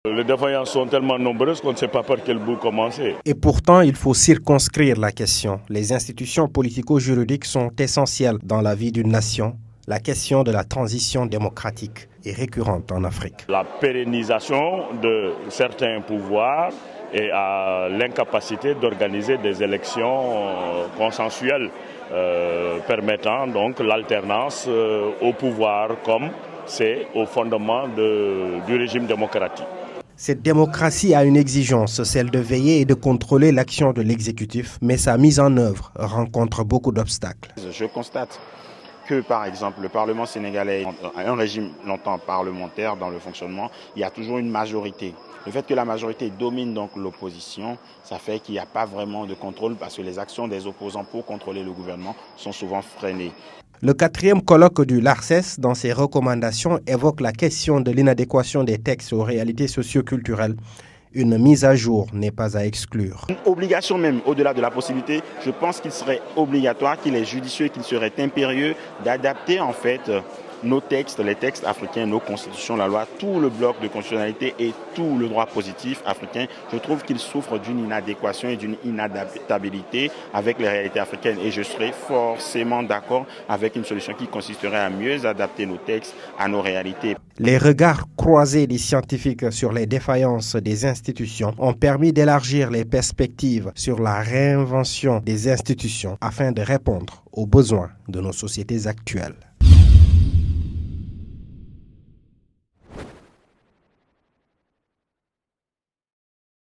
Les défaillances sont tellement nombreuses qu'on ne sait pas par quel bout commencer. Et pourtant, il faut circonscrire la question. Les institutions politico-juridiques sont essentielles dans la vie d'une nation. La question de la transition démocratique est récurrente en Afrique. La pérennisation de certains pouvoirs et à l'incapacité d'organiser des élections consensuelles permettant donc l'alternance au pouvoir comme c'est au fondement du régime démocratique. Cette démocratie a une exigence, celle de veiller et de contrôler l'action de l'exécutif, mais sa mise en œuvre rencontre beaucoup d'obstacles. Je constate que, par exemple, le Parlement sénégalais a un régime longtemps parlementaire dans le fonctionnement, il y a toujours une majorité. Le fait que la majorité domine donc l'opposition, ça fait qu'il n'y a pas vraiment de contrôle parce que les actions des opposants pour contrôler le gouvernement sont souvent freinées. Le 4e colloque du LARCES, dans ses recommandations, évoque la question de l'inadéquation des textes aux réalités socioculturelles. Une mise à jour n'est pas à exclure. Une obligation même, au-delà de la possibilité, je pense qu'il serait obligatoire, qu'il est judicieux, qu'il serait impérieux d'adapter en fait nos textes, les textes africains, nos constitutions, la loi, tout le bloc de constitutionnalité et tout le droit positif africain. Je trouve qu'il souffre d'une inadéquation et d'une inadaptabilité avec les réalités africaines. Et je serais forcément d'accord avec une solution qui consisterait à mieux adapter nos textes à nos réalités. Les regards croisés des scientifiques sur les défaillances des institutions ont permis d'élargir les perspectives sur la réinvention des institutions afin de répondre aux besoins de nos sociétés actuelles.